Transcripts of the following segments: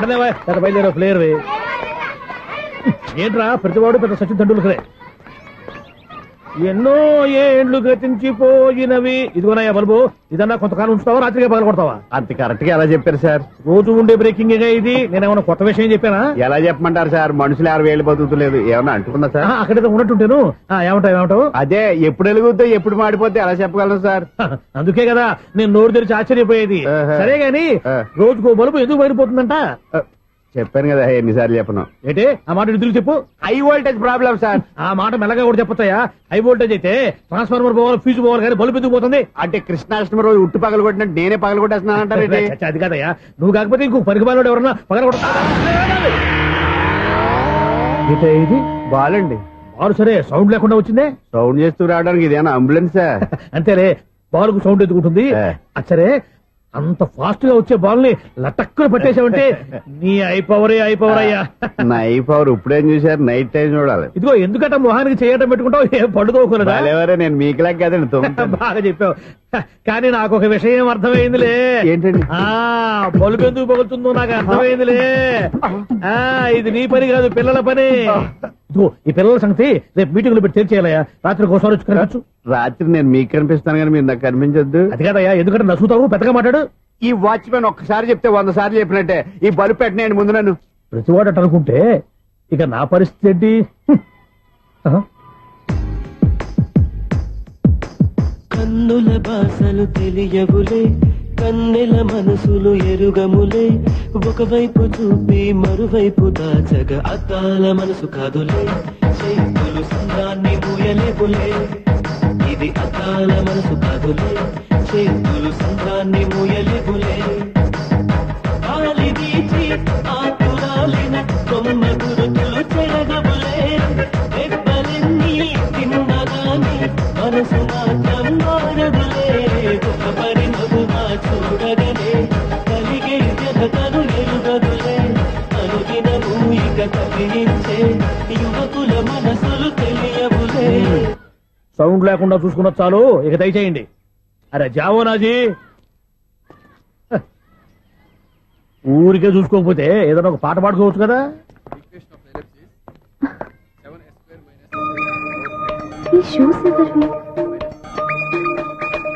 బయలుదేరా player ఏంట్రా ప్రతివాడు పెద్ద సచిన్ తెండూల్కరే. ఎన్నో ఏండ్లు గతించిపోయినవి. ఇదిగోనయ్యా బల్బు, ఇదన్నా కొంతకాలం ఉంచుతావా రాత్రిగా పగల కొడతావా? అంత కరెక్ట్ గా ఎలా చెప్పారు సార్? రోజు ఉండే బ్రేకింగ్ ఇది. నేనేమన్నా కొత్త విషయం చెప్పానా? ఎలా చెప్పమంటారు సార్? మనుషులు 60 ఏళ్ళు బతుకుతలేదు, ఏమన్నా అంటున్నా సార్? అక్కడైతే ఉన్నట్టుంటాను. ఏమంటావు? అదే ఎప్పుడు వెలుగుద్దో ఎప్పుడు మాడిపోతే ఎలా చెప్పగలను సార్? అందుకే కదా నేను నోరు తెరిచి ఆశ్చర్యపోయేది. సరే గాని రోజుకో బల్బు ఎందుకు బయటపోతుందంట? చెప్పాను కదా ఎన్నిసార్లు చెప్పను. ఏంటి ఆ మాట నిధులు చెప్పు. High voltage problem sir. ఆ మాట మెల్లగా కూడా చెప్పొచ్చాయా? హై వోల్టేజ్ అయితే ట్రాన్స్ఫార్మర్ పోవాలి, ఫ్యూజ్ పోవాలి, కానీ బల్బు ఎందుకు పోతుంది? అంటే కృష్ణాష్టమి రోజు ఉట్టు పగలు కొట్టినట్టు నేనే పగలు కొట్టేస్తున్నానంటారు. అది కాదయ్యా, నువ్వు కాకపోతే ఇంకో పరిగబాలు ఎవరన్నా పగల కొడతా. ఇది బాలండి. బాలు సరే సౌండ్ లేకుండా వచ్చిందే. సౌండ్ చేస్తూ రావడానికి ఇదేనా అంబులెన్స్? అంతేలే, బాలుకు సౌండ్ ఎత్తుకుంటుంది. సరే అంత ఫాస్ట్ గా వచ్చే బాల్ ని లటక్కులు పట్టేసావంటే నీ ఐపవర్ అయ్యా. నా ఐపవర్ ఇప్పుడేం చూసారు? నైట్ టైం చూడాలి. ఇదిగో ఎందుకంటే మొహానికి చేయటం పెట్టుకుంటావు, ఏం పడుకోకూడదా? నేను మీకులా కదండి. బాగా చెప్పావు. కానీ నాకు ఒక విషయం అర్థమైందిలే. ఏంటండి? బల్బు ఎందుకు పగులుతుందో నాకు అర్థమైందిలే. ఇది నీ పని కాదు, పిల్లల పని. ఇదిగో ఈ పిల్లల సంగతి రేపు మీటింగ్ లో పెట్టి తెలిసేయాలయ్యా. రాత్రి ఒకసారి వచ్చి కనవచ్చు. రాత్రి నేను మీకు కనిపిస్తాను కానీ మీరు నాకు కనిపించొద్దు. అది కాదయ్యా, ఎందుకంటే నసుతావు, పెద్దగా మాట్లాడు. ఈ వాచ్మెన్ ఒక్కసారి చెప్తే 100 సార్లు చెప్పినట్టే. ఈ బల్బు పెట్టినాయండి ముందు నన్ను. ప్రతివాడు అనుకుంటే ఇక నా పరిస్థితి ఏంటి? కన్నుల భాషలు తెలియవులే, కన్నెల మనసులు ఎరుగములే. ఒకవైపు చూపి మరువైపు దాచగ అద్దాల మనసు కాదులే. చేతులు సంద్రాన్ని మూయలేవులే, ఇది అద్దాల మనసు కాదులే. చేతులు సంద్రాన్ని మూయలేవులే. గాలి వీచి ఆకురాలిన కొమ్మ గురుతులు చెరగవులే. దెబ్బలెన్ని తిన్నగాని మనసు మాత్రం మారదులే. ఒక పరిమగుగా చూడగలే, కలిగే జతను ఎరుగదులే. అనుదినము ఇక కదిలించే యువకుల మనసులు తెలియవులే. సౌండ్ లేకుండా చూసుకున్న చాలు, ఇక దయచేయండి. అరే జావో నాజీ, ఊరికే చూసుకోకపోతే ఏదైనా ఒక పాట పాడుకోవచ్చు కదా.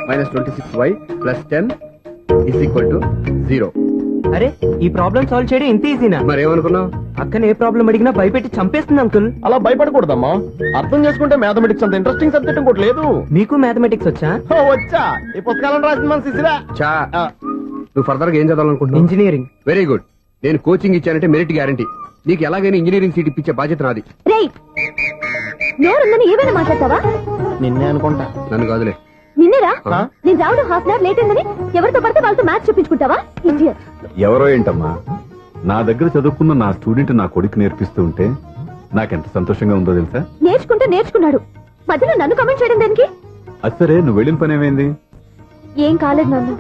-26y + 10 = 0. అరే ఈ ప్రాబ్లం సాల్వ్ చేయడం ఇంత ఈజీనా? మరేమనుకున్నావు? అక్కనే ఏ ప్రాబ్లం అడిగినా భయపెట్టి చంపేస్తుంది అంకుల్. అలా భయపడకూడదమ్మా. అర్థం చేసుకుంటే మ్యాథమెటిక్స్ అంత ఇంట్రెస్టింగ్ సబ్జెక్ట్ ఇంకోటి లేదు. మీకు మ్యాథమెటిక్స్ వచ్చా? వచ్చా, ఈ పుస్తకాలను రాసిన మన శిశిరా. నువ్వు ఫర్దర్ గా ఏం చదవాలనుకుంటున్నావు? ఇంజనీరింగ్. Very good. నేను కోచింగ్ ఇచ్చానంటే మెరిట్ గ్యారంటీ. నీకు ఎలాగైనా ఇంజనీరింగ్ సీట్ ఇప్పించే బాధ్యత నాది. ఏమైనా మాట్లాడతావా? నిన్నే అనుకుంటా. నన్ను కాదులే. నిన్నేరా? నేను రావడం హాఫ్ అన్ అవర్ లేట్ అయిందని ఎవరితో పడితే వాళ్ళతో మ్యాచ్ చూపించుకుంటావా? ఎవరో ఏంటమ్మా, నా దగ్గర చదువుకున్న నా స్టూడెంట్ నా కొడుకు నేర్పిస్తూ ఉంటే నాకెంత సంతోషంగా ఉందో తెలుసా? నేర్చుకున్నాడు, మధ్యలో నన్ను కమెంట్ చేయడం దానికి? అది సరే, నువ్వు వెళ్ళిన పని ఏమైంది? ఏం కాలేదు నాన్న.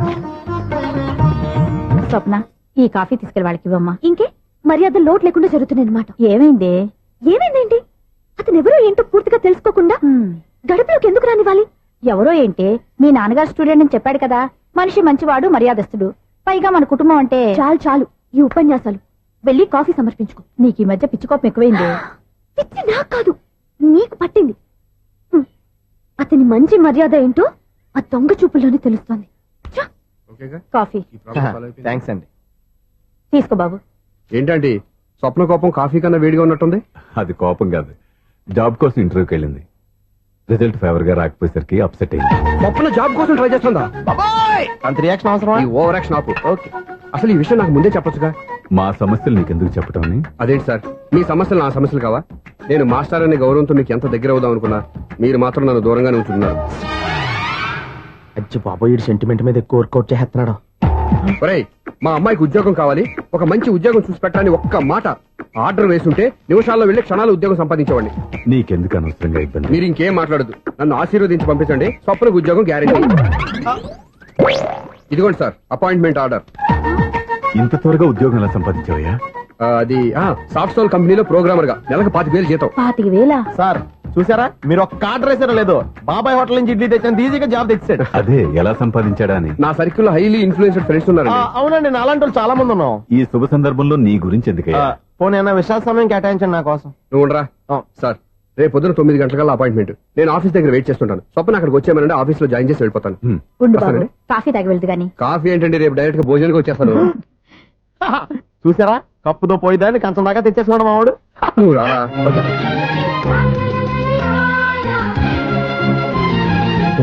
స్వప్న, ఈ కాఫీ తీసుకెళ్ళి వాళ్ళకి ఇవ్వమ్మా. ఇంకే మర్యాద లోటు లేకుండా జరుగుతున్నాయి అనమాట. ఏమైంది? ఏమైందేంటి? అతను ఎవరో ఏంటో పూర్తిగా తెలుసుకోకుండా గడపలోకి ఎందుకు రానివ్వాలి? ఎవరో ఏంటి, మీ నాన్నగారు స్టూడెంట్ అని చెప్పాడు కదా. మనిషి మంచివాడు, మర్యాదస్తుడు. పైగా మన కుటుంబం అంటే. చాలు ఈ ఉపన్యాసాలు. వెళ్ళి కాఫీ సమర్పించుకో. నీకు ఈ మధ్య పిచ్చికోపం ఎక్కువైంది. పిచ్చి నాకు కాదు, నీకు పట్టింది. అతని మంచి మర్యాద ఏంటో ఆ దొంగ చూపుల్లోనే తెలుస్తోంది. కాఫీ థ్యాంక్స్ అండి. తీసుకో బాబు. ఏంటంటే స్వప్న కోపం కాఫీ కన్నా వేడిగా ఉన్నట్టుంది. అది కోపం కాదు, జాబ్ కోసం ఇంటర్వ్యూకి వెళ్ళింది. రిజల్ట్ ఫేవర్ గా రాకపోయేసరికి అప్సెట్ అయింది. స్వప్న జాబ్ కోసం ట్రై చేస్తుందా? అంత రియాక్షన్ అవసరం? ఈ ఓవర్ యాక్షన్ ఆపు. ఓకే, అసలు ఈ విషయం నాకు ముందే చెప్పొచ్చుగా. మా సమస్యలు నీకెందుకు చెప్పటం అని. అదేంటి సార్, మీ సమస్యలు నా సమస్యలు కావా? నేను మాస్టర్ అనే గౌరవంతో మీకు ఎంత దగ్గర అవుదాం అనుకున్నా, మీరు మాత్రం నన్ను దూరంగానే ఉంచుతున్నారు. అచ్చి బాబోయ్, సెంటిమెంట్ మీద ఎక్కువ వర్కౌట్ చేస్తున్నాడు. ఒరేయ్, మా అమ్మాయికి ఉద్యోగం కావాలి, ఒక మంచి ఉద్యోగం చూసి పెట్టాలని ఒక్క మాట ఆర్డర్ వేస్తుంటే నిమిషాల్లో వెళ్లి క్షణాలు ఉద్యోగం సంపాదించేవాడిని. నీకెందుకు అనవసరంగా ఇబ్బంది? మీరు ఇంకేం మాట్లాడదు, నన్ను ఆశీర్వదించి పంపించండి. స్వప్నకు ఉద్యోగం గ్యారెంటీ. ఇదిగోండి సార్, అపాయింట్మెంట్ ఆర్డర్. ఇంత త్వరగా ఉద్యోగం ఎలా సంపాదించావయ్యా? అది సాఫ్ట్వేర్ కంపెనీలో ప్రోగ్రామర్ గా నెలకు 25,000 జీతం. 25,000? సార్ చూసారా మీరు ఒక్క ఆర్డర్ వేసారో లేదో బాబాయ్ హోటల్ నుంచి ఇడ్లీ తెచ్చాను ఈజీగా జాబ్ తెచ్చాడు. అదే ఎలా సంపాదించాడా అని. నా సర్కిల్ లో హైలీ ఇన్ఫ్లుయెన్స్డ్ ఫ్రెండ్స్ ఉన్నారండి. అవునండి నాలాంటి వాళ్ళు చాలా మంది ఉన్నాం. ఈ శుభ సందర్భంలో నీ గురించి ఎందుకయ్యా? పోనీ విశాల సమయం కేటాయించండి నా కోసం. నువ్వు ఉండరా సార్, రేపు పొద్దున 9 గంటలకల్లా అపాయింట్మెంట్. నేను ఆఫీస్ దగ్గర వెయిట్ చేస్తుంటాను. స్వప్న అక్కడికి వచ్చేయమనంటే ఆఫీస్ లో జాయిన్ చేసి వెళ్ళిపోతాను. ఉండు బాబు వస్తానండి. కాఫీ తాగి వెళ్తు గాని. కాఫీ ఏంటండి, రేపు డైరెక్ట్ గా భోజనానికి వచ్చేస్తాను. చూసారా కప్పుతో పోయిదాన్ని కంచం దాకా తెచ్చేసుకోవడం మావాడు. నువ్వు రారా.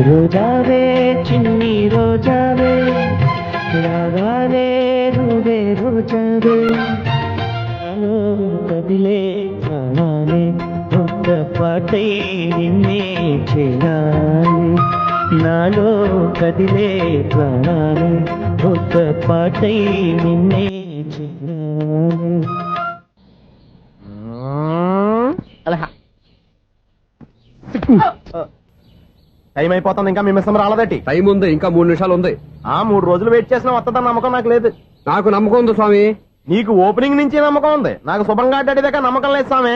రోజావే చిన్ని రోజావే రాగానే నువ్వే రోజావే నాలో కదిలే ప్రాణాలే ఒక్క పాటై నిన్నే చేయాలి. నాలో కదిలే ప్రాణాలే ఒక్క పాటై నిన్నే చేయాలి. టైం అయిపోతుంది ఇంకా మీ మిస్సం రాలేదటి. టైం ఉంది, ఇంకా 3 నిమిషాలు ఉంది. 3 రోజులు వెయిట్ చేసిన వస్తుందని నమ్మకం నాకు లేదు. నాకు నమ్మకం ఉంది స్వామి. నీకు ఓపెనింగ్ నుంచి నమ్మకం ఉంది, నాకు శుభంగా అడ్డాక నమ్మకం లేదు స్వామి.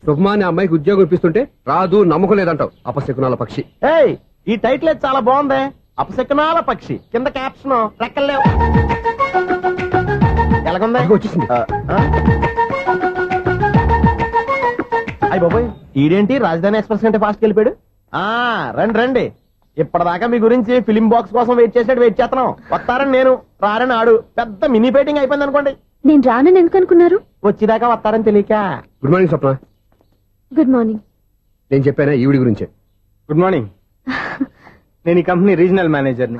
శుభమాని అమ్మాయికి ఉద్యోగం ఇప్పిస్తుంటే రాదు నమ్మకం లేదంటావు. అపశకునాల పక్షి. ఏయ్ ఈ టైటిల్ అయితే చాలా బాగుంది. అపశకునాల పక్షి కింద క్యాప్షన్ రెక్కలేవు. ఎలాగుంది? అదిగో వచ్చేసింది. అయ్యి బాబోయ్ ఈడేంటి రాజధాని ఎక్స్ప్రెస్ కంటే ఫాస్ట్ వెళ్ళిపోయాడు. రండి రండి. ఇప్పటిదాకా మీ గురించి ఫిలిం బాక్స్ కోసం వెయిట్ చేసినట్టు వెయిట్ చేస్తున్నాం. వస్తారని నేను, రారని ఆడు. పెద్ద మినీ ఫైటింగ్ అయిపోయింది అనుకోండి. నేను రానని ఎందుకు అనుకున్నారు? వచ్చేదాకా వస్తారని తెలియక. Good morning Swapna. Good morning. నేను చెప్పానా ఈవిడి గురించే. Good morning. నేను ఈ కంపెనీ రీజనల్ మేనేజర్ని.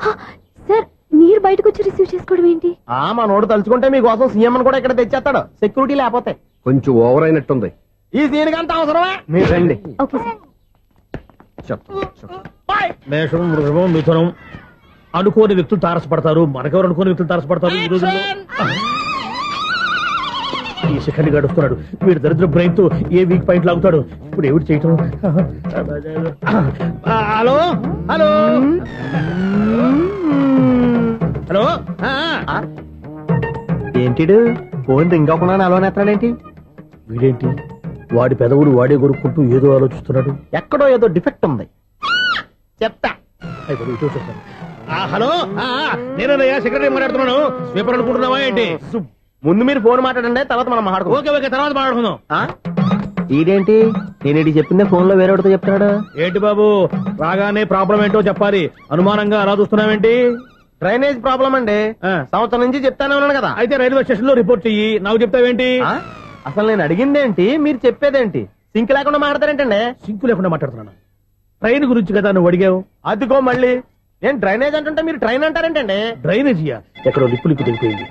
సార్ మీరు బయటకు వచ్చి రిసీవ్ చేసుకోవడం ఏంటి? మా నోడు తలుచుకుంటే మీకోసం సీఎం అని కూడా ఇక్కడ తెచ్చేస్తాడు, సెక్యూరిటీ లేకపోతే. కొంచెం ఓవర్ అయినట్టుంది. ఈ సీన్ కంటే అవసరమా? మీరు రండి. Okay sir. మేషం వృషభం మిథునం. అనుకోని వ్యక్తులు తారసపడతారు. మనకెవరు అనుకోని వ్యక్తులు తారసపడతారు ఈ రోజుల్లో? ఈ సెకండ్ గడుస్తున్నాడు. వీడు దరిద్ర బ్రెయిన్ తో ఏ వీక్ పాయింట్ లాగుతాడు. ఇప్పుడు ఏమిటి చేయటం? Hello hello hello. ఏంటిడు ఫోన్ రింగ్ అవ్వకుండా అలవనేస్తాడేంటి? వీడేంటి వాడి పెదవులు వాడే కొరుక్కుంటూ ఏదో ఆలోచిస్తున్నాడు. ఎక్కడో ఏదో డిఫెక్ట్ ఉంది. చెప్తా. హలో నేనయ్యా సెక్రటరీ మాట్లాడుతున్నాను. స్వీపర్ అనుకుంటున్నావా ఏంటి? ముందు మీరు ఫోన్ మాట్లాడండి, తర్వాత మనం మాట్లాడుకో. ఓకే ఓకే తర్వాత మాట్లాడుకుందాం. ఈడేంటి నేను చెప్పిందే ఫోన్ లో వేరే వాడితో చెప్తున్నాడు. ఏంటి బాబు రాగానే ప్రాబ్లం ఏంటో చెప్పాలి. అనుమానంగా అలా చూస్తున్నావేంటి? డ్రైనేజ్ ప్రాబ్లం అండి. సంవత్సరం నుంచి చెప్తానే ఉన్నాను కదా. అయితే రైల్వే స్టేషన్ లో రిపోర్ట్ చెయ్యి. నాకు చెప్తావేంటి? అసలు నేను అడిగిందేంటి, మీరు చెప్పేదేంటి? సింక్ లేకుండా మాట్లాడతారేంటండి? సింక్ లేకుండా మాట్లాడుతున్నాను. ట్రైన్ గురించి కదా నువ్వు అడిగావు. అదిగో మళ్ళీ నేను డ్రైనేజ్ అంటుంటే మీరు ట్రైన్ అంటారేంటండి? డ్రైనేజీయా? ఎక్కడో లిప్పు దిగిపోయింది.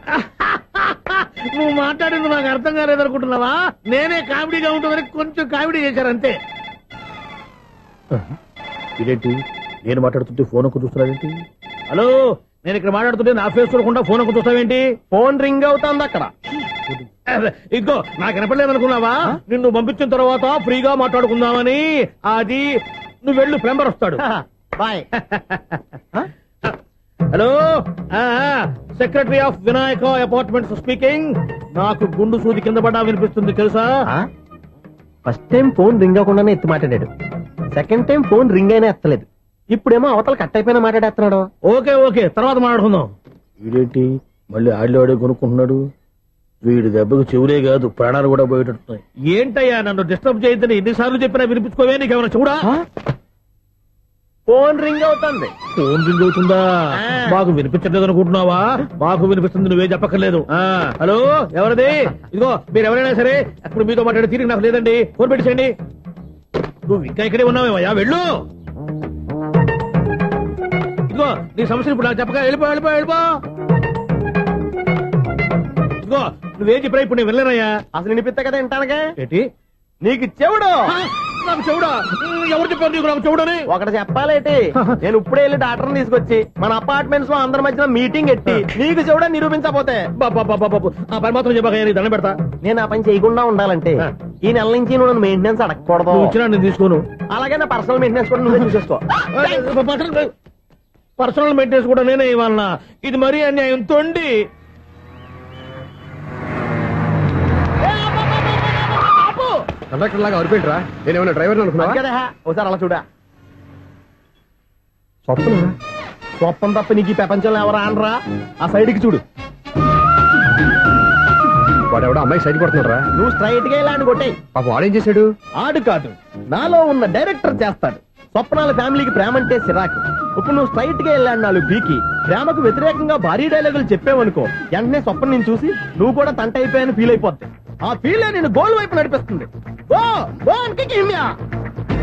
నువ్వు మాట్లాడింది నాకు అర్థం కాలేదనుకుంటున్నావా? నేనే కామెడీగా ఉంటుందని కొంచెం కామెడీ చేశారంతే. ఇదేంటి నేను మాట్లాడుతుంటే ఫోన్ ఒక్క చూస్తున్నావేంటి? హలో నేను ఇక్కడ మాట్లాడుతుంటే నా ఫేస్ చూడకుండా ఫోన్ ఒక్క చూస్తావేంటి? ఫోన్ రింగ్ అవుతుంది అక్కడ. ఇంకో నాకు వినపడలేదు అనుకున్నావా? నిన్ను పంపించిన తర్వాత ఫ్రీగా మాట్లాడుకుందామని. అది నువ్వు వెళ్ళు, ప్లంబర్ వస్తాడు. Bye. Hello secretary of Vinayaka apartments speaking. నాకు గుండు సూది కింద పడ్డా వినిపిస్తుంది తెలుసా? ఫస్ట్ టైం ఫోన్ రింగ్ అవ్వకుండానే ఎత్తి మాట్లాడాడు. సెకండ్ టైం ఫోన్ రింగ్ అయినా ఎత్తలేదు. ఇప్పుడేమో అవతల కట్ అయిపోయినా మాట్లాడేస్తున్నాడు. ఓకే ఓకే తర్వాత మాట్లాడుకుందాం. వీడేంటి మళ్ళీ ఆడిలో కొనుక్కుంటున్నాడు. వీడి దెబ్బకు చెవులే కాదు ప్రాణాలు కూడా పోయేటట్టున్నాయి. ఏంటయ్యా నన్ను డిస్టర్బ్ చేయొద్దని ఎన్నిసార్లు చెప్పినా వినిపించుకోవే. నీకేమైనా చూడా? ఫోన్ రింగ్ అవుతుంది. ఫోన్ రింగ్ అవుతుందా? మాకు వినిపించట్లేదు అనుకుంటున్నావా? మాకు వినిపిస్తుంది, నువ్వే చెప్పక్కర్లేదు. హలో ఎవరిది? ఇదిగో మీరు ఎవరైనా సరే అప్పుడు మీతో మాట్లాడే తీరిక నాకు లేదండి. ఫోన్ పెట్టేసేయండి. నువ్వు ఇంకా ఇక్కడే ఉన్నావేమయ్యా, వెళ్ళు. ఇదిగో నీ సమస్యలు ఇప్పుడు నాకు చెప్పక వెళ్ళిపో వెళ్ళిపో వెళ్ళిపో. ఇదిగో నువ్వేం చెప్పరా ఇప్పుడు నేను వెళ్ళానయ్యా. అసలు వినిపిస్తా కదా వింటానగా. ఏంటి నీకు చెవుడు? నాకు చెవుడా? ఎవరు చెప్పారు నీకు నాకు చెవుడని? ఒకటి చెప్పాలేటి. నేను ఇప్పుడే వెళ్ళి డాక్టర్ని తీసుకొచ్చి మన అపార్ట్మెంట్స్ లో అందరి మధ్యన మీటింగ్ ఎట్టి నీకు చెవుడని నిరూపించకపోతే ఆ పని మాత్రం చెప్పక దండం పెడతా. నేను ఆ పని చేయకుండా ఉండాలంటే ఈ నెల నుంచి నువ్వు నన్ను మెయింటెనెన్స్ అడగకూడదు. వచ్చినా నేను తీసుకోను. అలాగే నా పర్సనల్ మెయింటెనెన్స్ కూడా నువ్వే చూసేసుకో. పర్సనల్ మెయింటెనెన్స్ కూడా నేనే ఇవ్వాలన్నా? ఇది మరీ అన్యాయం. తొండి కండక్టర్ లాగా అరిపోయింట్రా నేనేమన్నా డ్రైవర్ అనుకున్నావా కదా ఒకసారి అలా చూడా స్వప్న స్వప్నం తప్ప నీకు ఈ ప్రపంచంలో ఎవరా అనరా ఆ సైడ్ కి చూడు వాడు ఎవడో అమ్మాయి సైడ్ కొడుతున్నాడు రా నువ్వు స్ట్రైట్ గా ఇలా అని కొట్టాయి పాప వాడేం చేశాడు ఆడు కాదు నాలో ఉన్న డైరెక్టర్ చేస్తాడు స్వప్నాల ఫ్యామిలీకి ప్రేమ అంటే సిరాకు ఇప్పుడు నువ్వు స్ట్రైట్ గా వెళ్ళాడు నాలుగు పీకి ప్రేమకు వ్యతిరేకంగా భారీ డైలాగులు చెప్పావనుకో వెంటనే స్వప్నం నేను చూసి నువ్వు కూడా తంట అయిపోయాని ఫీల్ అయిపోద్ది ఆ ఫీల్ నేను గోల్ వైపు నడిపిస్తుంది గో గో అని kick him, yeah.